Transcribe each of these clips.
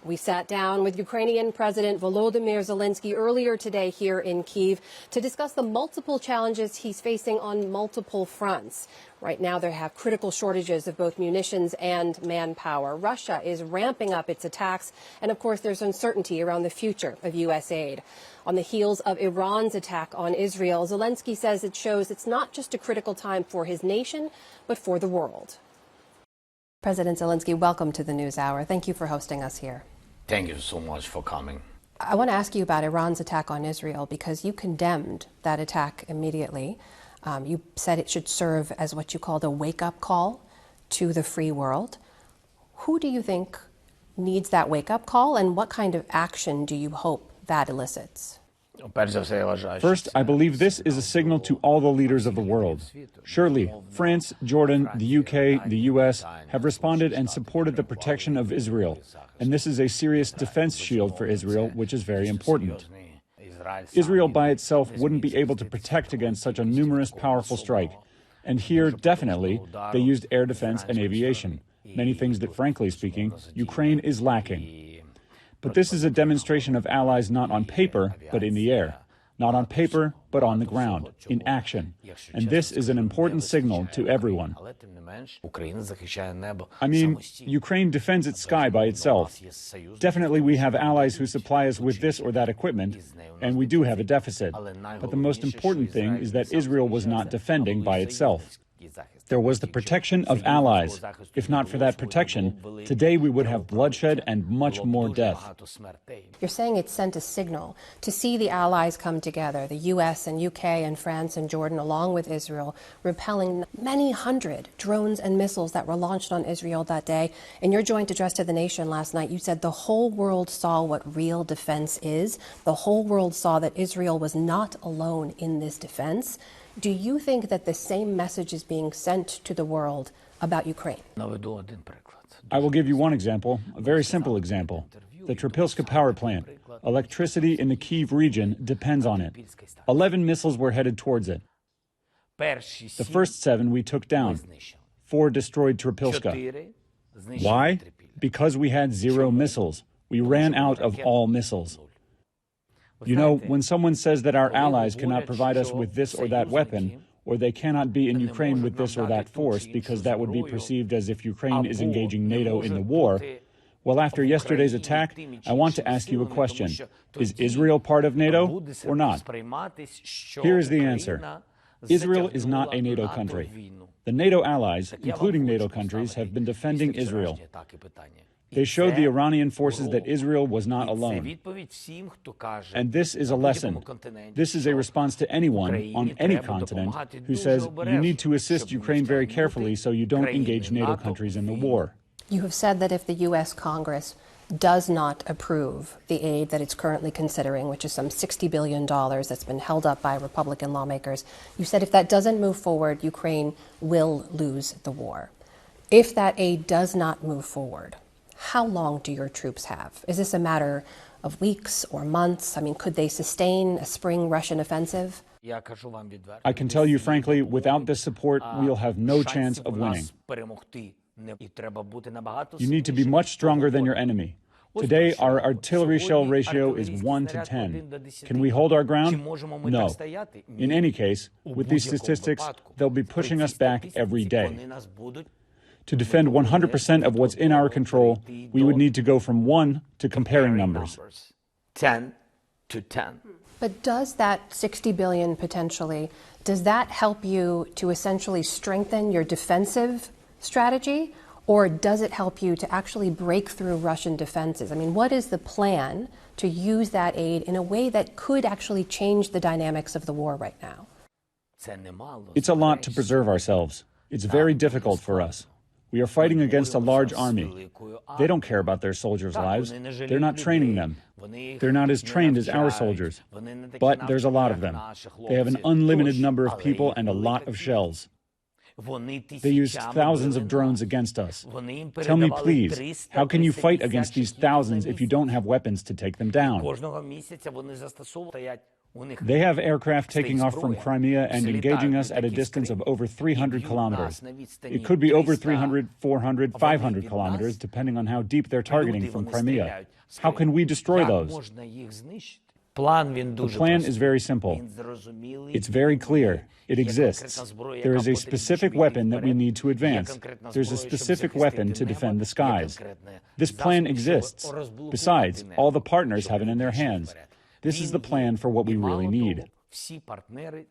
We sat down with Ukrainian President Volodymyr Zelensky earlier today here in Kyiv to discuss the multiple challenges he's facing on multiple fronts. Right now, there have critical shortages of both munitions and manpower. Russia is ramping up its attacks, and of course, there's uncertainty around the future of U.S. aid. On the heels of Iran's attack on Israel, Zelensky says it shows it's not just a critical time for his nation, but for the world. President Zelensky, welcome to the NewsHour. Thank you for hosting us here. Thank you so much for coming. I want to ask you about Iran's attack on Israel because you condemned that attack immediately. You said it should serve as what you called a wake-up call to the free world. Who do you think needs that wake-up call, and what kind of action do you hope that elicits? First, I believe this is a signal to all the leaders of the world. Surely, France, Jordan, the UK, the US have responded and supported the protection of Israel. And this is a serious defense shield for Israel, which is very important. Israel by itself wouldn't be able to protect against such a numerous, powerful strike. And here, definitely, they used air defense and aviation. Many things that, frankly speaking, Ukraine is lacking. But this is a demonstration of allies not on paper, but in the air. Not on paper, but on the ground, in action. And this is an important signal to everyone. I mean, Ukraine defends its sky by itself. Definitely we have allies who supply us with this or that equipment, and we do have a deficit. But the most important thing is that Israel was not defending by itself. There was the protection of allies. If not for that protection, today we would have bloodshed and much more death. You're saying it sent a signal to see the allies come together, the US and UK and France and Jordan, along with Israel, repelling many hundred drones and missiles that were launched on Israel that day. In your joint address to the nation last night, you said the whole world saw what real defense is. The whole world saw that Israel was not alone in this defense. Do you think that the same message is being sent to the world about Ukraine? I will give you one example, a very simple example. The Tripilska power plant. Electricity in the Kyiv region depends on it. 11 missiles were headed towards it. The first 7 we took down. 4 destroyed Tripilska. Why? Because we had 0 missiles. We ran out of all missiles. You know, when someone says that our allies cannot provide us with this or that weapon, or they cannot be in Ukraine with this or that force because that would be perceived as if Ukraine is engaging NATO in the war, well, after yesterday's attack, I want to ask you a question. Is Israel part of NATO or not? Here is the answer. Israel is not a NATO country. The NATO allies, including NATO countries, have been defending Israel. They showed the Iranian forces that Israel was not alone. And this is a lesson. This is a response to anyone on any continent who says you need to assist Ukraine very carefully so you don't engage NATO countries in the war. You have said that if the U.S. Congress does not approve the aid that it's currently considering, which is some $60 billion that's been held up by Republican lawmakers, you said if that doesn't move forward, Ukraine will lose the war. If that aid does not move forward, how long do your troops have? Is this a matter of weeks or months? I mean, could they sustain a spring Russian offensive? I can tell you frankly, without this support, we'll have no chance of winning. You need to be much stronger than your enemy. Today, our artillery shell ratio is 1 to 10. Can we hold our ground? No. In any case, with these statistics, they'll be pushing us back every day. To defend 100% of what's in our control, we would need to go from 1 to comparing numbers. 10 to 10. But does that $60 billion potentially, does that help you to essentially strengthen your defensive strategy, or does it help you to actually break through Russian defenses? I mean, what is the plan to use that aid in a way that could actually change the dynamics of the war right now? It's a lot to preserve ourselves. It's very difficult for us. We are fighting against a large army. They don't care about their soldiers' lives. They're not training them. They're not as trained as our soldiers. But there's a lot of them. They have an unlimited number of people and a lot of shells. They used thousands of drones against us. Tell me, please, how can you fight against these thousands if you don't have weapons to take them down? They have aircraft taking off from Crimea and engaging us at a distance of over 300 kilometers. It could be over 300, 400, 500 kilometers, depending on how deep they're targeting from Crimea. How can we destroy those? The plan is very simple. It's very clear. It exists. There is a specific weapon that we need to advance. There's a specific weapon to defend the skies. This plan exists. Besides, all the partners have it in their hands. This is the plan for what we really need. Mr.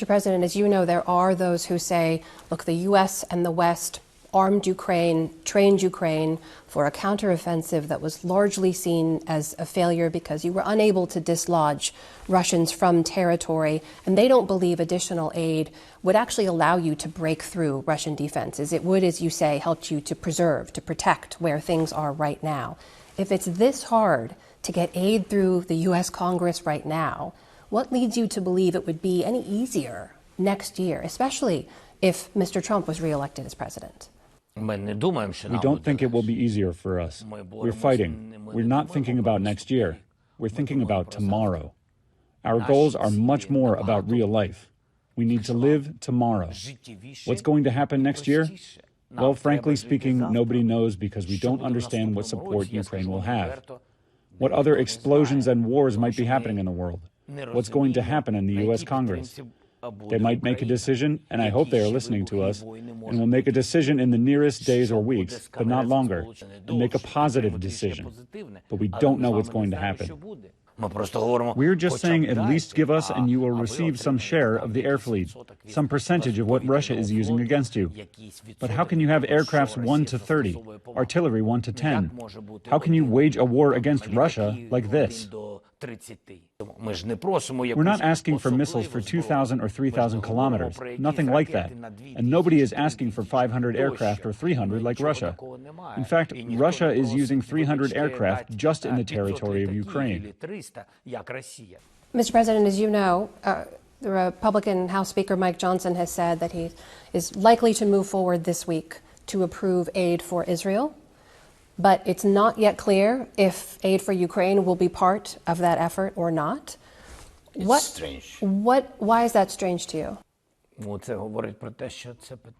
President, as you know, there are those who say, look, the U.S. and the West armed Ukraine, trained Ukraine for a counteroffensive that was largely seen as a failure because you were unable to dislodge Russians from territory, and they don't believe additional aid would actually allow you to break through Russian defenses. It would, as you say, help you to preserve, to protect where things are right now. If it's this hard to get aid through the U.S. Congress right now, what leads you to believe it would be any easier next year, especially if Mr. Trump was reelected as president? We don't think it will be easier for us. We're fighting. We're not thinking about next year. We're thinking about tomorrow. Our goals are much more about real life. We need to live tomorrow. What's going to happen next year? Well, frankly speaking, nobody knows because we don't understand what support Ukraine will have. What other explosions and wars might be happening in the world? What's going to happen in the U.S. Congress? They might make a decision, and I hope they are listening to us, and will make a decision in the nearest days or weeks, but not longer, and make a positive decision. But we don't know what's going to happen. We're just saying at least give us and you will receive some share of the air fleet, some percentage of what Russia is using against you. But how can you have aircrafts 1 to 30, artillery 1 to 10? How can you wage a war against Russia like this? We're not asking for missiles for 2,000 or 3,000 kilometers, nothing like that. And nobody is asking for 500 aircraft or 300 like Russia. In fact, Russia is using 300 aircraft just in the territory of Ukraine. Mr. President, as you know, the Republican House Speaker Mike Johnson has said that he is likely to move forward this week to approve aid for Israel. But it's not yet clear if aid for Ukraine will be part of that effort or not. It's strange. Why is that strange to you?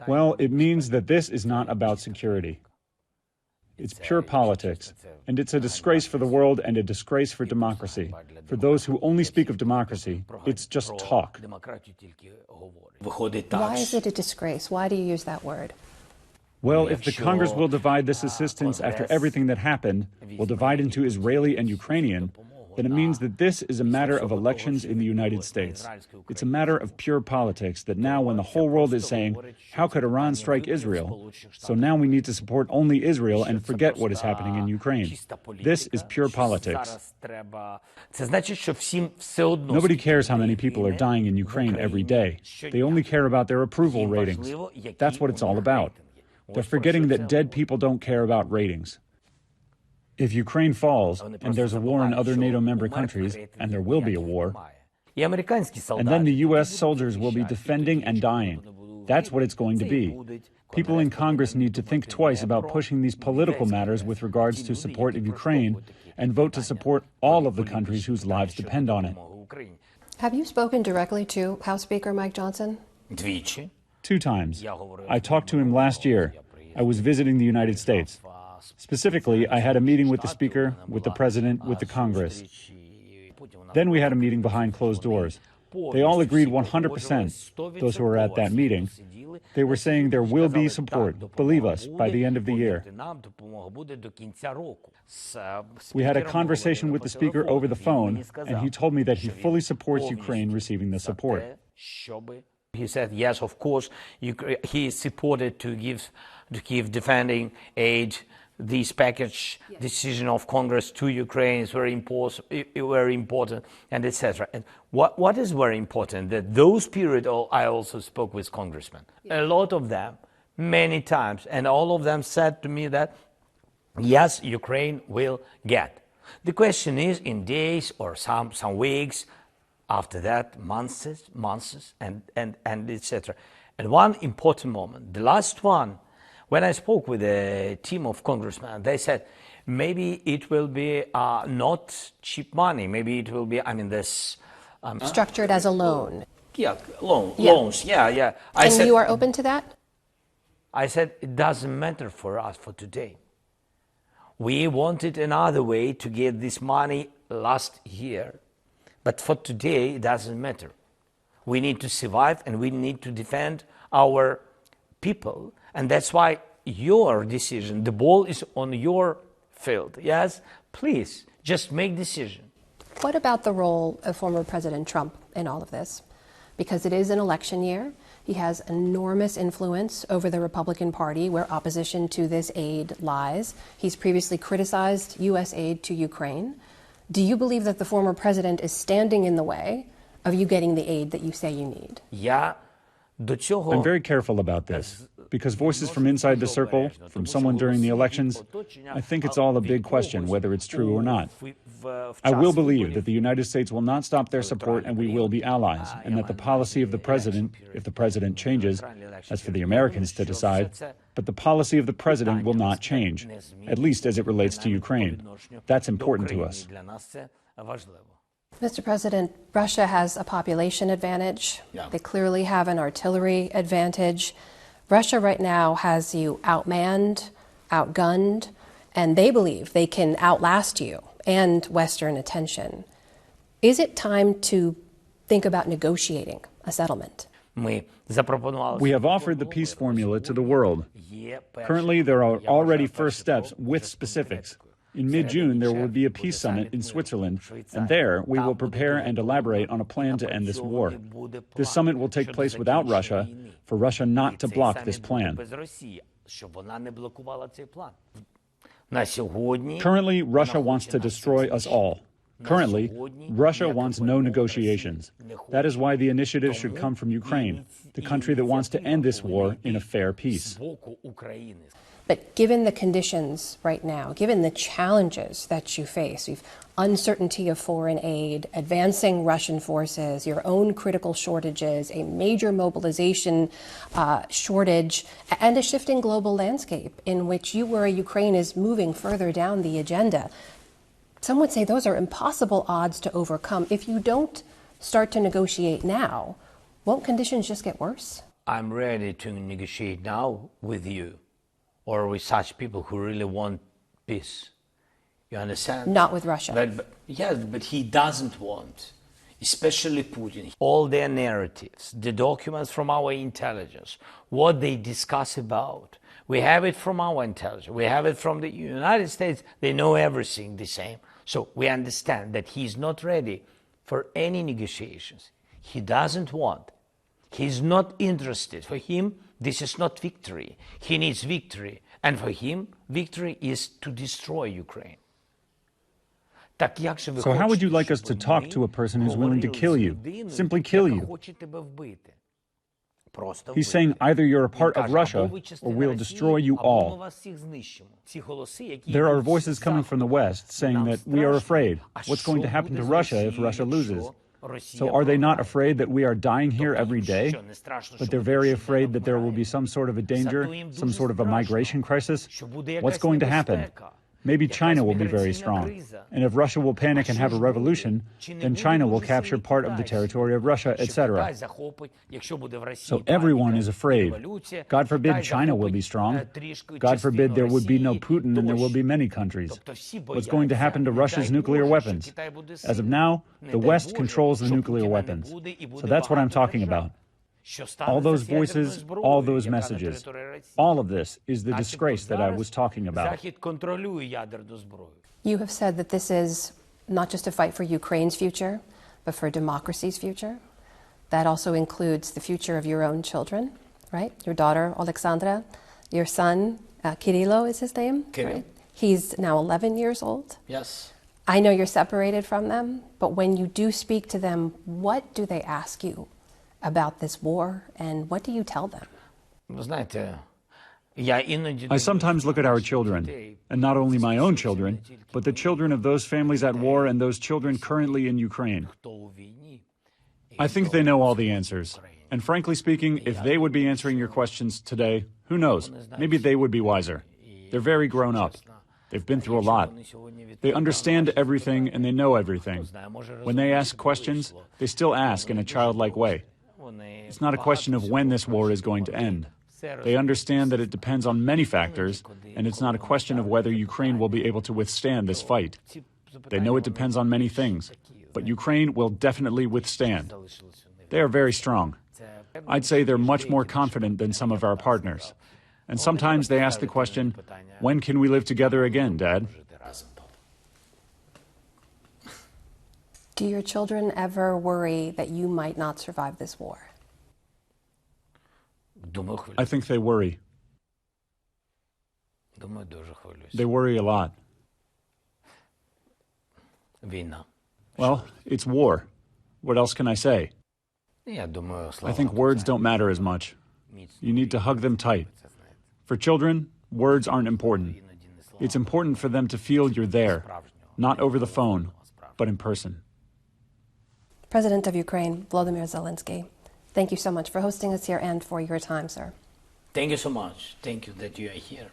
Well, it means that this is not about security. It's pure politics, and it's a disgrace for the world and a disgrace for democracy. For those who only speak of democracy, it's just talk. Why is it a disgrace? Why do you use that word? Well, if the Congress will divide this assistance after everything that happened, will divide into Israeli and Ukrainian, then it means that this is a matter of elections in the United States. It's a matter of pure politics that now when the whole world is saying, how could Iran strike Israel? So now we need to support only Israel and forget what is happening in Ukraine. This is pure politics. Nobody cares how many people are dying in Ukraine every day. They only care about their approval ratings. That's what it's all about. They're forgetting that dead people don't care about ratings. If Ukraine falls, and there's a war in other NATO member countries, and there will be a war, and then the U.S. soldiers will be defending and dying. That's what it's going to be. People in Congress need to think twice about pushing these political matters with regards to support of Ukraine, and vote to support all of the countries whose lives depend on it. Have you spoken directly to House Speaker Mike Johnson? 2 times. I talked to him last year. I was visiting the United States. Specifically, I had a meeting with the Speaker, with the President, with the Congress. Then we had a meeting behind closed doors. They all agreed 100%, those who were at that meeting. They were saying there will be support, believe us, by the end of the year. We had a conversation with the Speaker over the phone, and he told me that he fully supports Ukraine receiving the support. He said, yes, of course, he is supported to give defending aid. This package decision of Congress to Ukraine is very important, and etc. And what is very important, that those periods, I also spoke with congressmen, a lot of them, many times, and all of them said to me that, yes, Ukraine will get. The question is, in days or some weeks, after that, months, and etc. And one important moment, the last one, when I spoke with a team of congressmen, they said, maybe it will be not cheap money. Maybe it will be, this... Structured as a loan. Yeah, loans, yeah. And you are open to that? I said it doesn't matter for us for today. We wanted another way to get this money last year. But for today, it doesn't matter. We need to survive and we need to defend our people. And that's why your decision, the ball is on your field. Yes, please, just make decision. What about the role of former President Trump in all of this? Because it is an election year. He has enormous influence over the Republican Party, where opposition to this aid lies. He's previously criticized U.S. aid to Ukraine. Do you believe that the former president is standing in the way of you getting the aid that you say you need? I'm very careful about this, because voices from inside the circle, from someone during the elections, I think it's all a big question whether it's true or not. I will believe that the United States will not stop their support and we will be allies, and that the policy of the president, if the president changes, that's for the Americans to decide, but the policy of the president will not change, at least as it relates to Ukraine. That's important to us. Mr. President, Russia has a population advantage. They clearly have an artillery advantage. Russia right now has you outmanned, outgunned, and they believe they can outlast you and Western attention. Is it time to think about negotiating a settlement? We have offered the peace formula to the world. Currently, there are already first steps with specifics. In mid-June, there will be a peace summit in Switzerland, and there we will prepare and elaborate on a plan to end this war. This summit will take place without Russia, for Russia not to block this plan. Currently, Russia wants to destroy us all. Currently, Russia wants no negotiations. That is why the initiative should come from Ukraine, the country that wants to end this war in a fair peace. But given the conditions right now, given the challenges that you face, we've uncertainty of foreign aid, advancing Russian forces, your own critical shortages, a major mobilization shortage, and a shifting global landscape in which you worry Ukraine is moving further down the agenda. Some would say those are impossible odds to overcome. If you don't start to negotiate now, won't conditions just get worse? I'm ready to negotiate now with you, or with such people who really want peace. You understand? Not with Russia. But he doesn't want, especially Putin. All their narratives, the documents from our intelligence, what they discuss about, we have it from our intelligence, we have it from the United States, they know everything the same. So we understand that he's not ready for any negotiations. He doesn't want. He's not interested. For him, this is not victory. He needs victory. And for him, victory is to destroy Ukraine. So how would you like us to talk to a person who's willing to kill you, simply kill you? He's saying either you're a part of Russia or we'll destroy you all. There are voices coming from the West saying that we are afraid. What's going to happen to Russia if Russia loses? So are they not afraid that we are dying here every day? But they're very afraid that there will be some sort of a danger, some sort of a migration crisis? What's going to happen? Maybe China will be very strong. And if Russia will panic and have a revolution, then China will capture part of the territory of Russia, etc. So everyone is afraid. God forbid China will be strong. God forbid there would be no Putin and there will be many countries. What's going to happen to Russia's nuclear weapons? As of now, the West controls the nuclear weapons. So that's what I'm talking about. All those voices, all those messages, all of this is the disgrace that I was talking about. You have said that this is not just a fight for Ukraine's future, but for democracy's future. That also includes the future of your own children, right? Your daughter, Alexandra, your son, Kirilo is his name, right? He's now 11 years old. Yes. I know you're separated from them, but when you do speak to them, what do they ask you about this war, and what do you tell them? I sometimes look at our children, and not only my own children, but the children of those families at war and those children currently in Ukraine. I think they know all the answers. And frankly speaking, if they would be answering your questions today, who knows? Maybe they would be wiser. They're very grown up. They've been through a lot. They understand everything and they know everything. When they ask questions, they still ask in a childlike way. It's not a question of when this war is going to end. They understand that it depends on many factors, and it's not a question of whether Ukraine will be able to withstand this fight. They know it depends on many things, but Ukraine will definitely withstand. They are very strong. I'd say they're much more confident than some of our partners. And sometimes they ask the question, when can we live together again, Dad? Do your children ever worry that you might not survive this war? I think they worry. They worry a lot. Well, it's war. What else can I say? I think words don't matter as much. You need to hug them tight. For children, words aren't important. It's important for them to feel you're there, not over the phone, but in person. President of Ukraine, Volodymyr Zelensky, thank you so much for hosting us here and for your time, sir. Thank you so much. Thank you that you are here.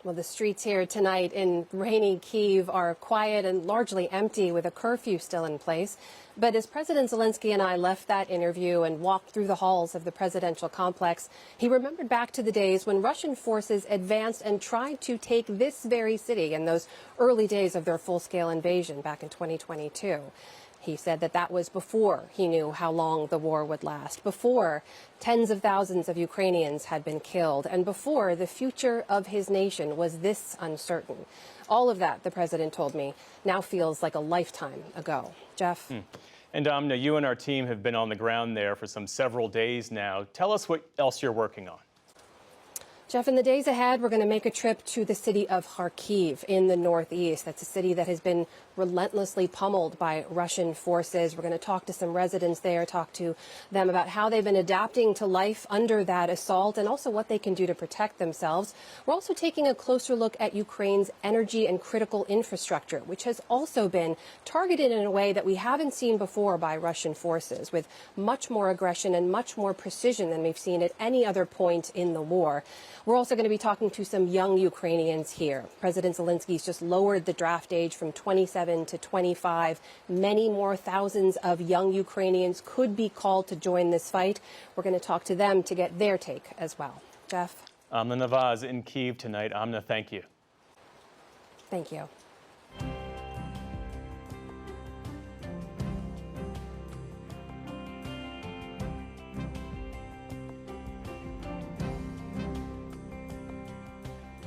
Well, the streets here tonight in rainy Kyiv are quiet and largely empty with a curfew still in place. But as President Zelensky and I left that interview and walked through the halls of the presidential complex, he remembered back to the days when Russian forces advanced and tried to take this very city in those early days of their full-scale invasion back in 2022. He said that that was before he knew how long the war would last, before tens of thousands of Ukrainians had been killed, and before the future of his nation was this uncertain. All of that, the president told me, now feels like a lifetime ago. Jeff? And Amna, you and our team have been on the ground there for several days now. Tell us what else you're working on. Jeff, in the days ahead, we're going to make a trip to the city of Kharkiv in the northeast. That's a city that has been relentlessly pummeled by Russian forces. We're going to talk to some residents there, talk to them about how they've been adapting to life under that assault and also what they can do to protect themselves. We're also taking a closer look at Ukraine's energy and critical infrastructure, which has also been targeted in a way that we haven't seen before by Russian forces, with much more aggression and much more precision than we've seen at any other point in the war. We're also going to be talking to some young Ukrainians here. President Zelensky's just lowered the draft age from 27 to 25. Many more thousands of young Ukrainians could be called to join this fight. We're going to talk to them to get their take as well. Jeff? Amna Nawaz in Kyiv tonight. Amna, thank you. Thank you.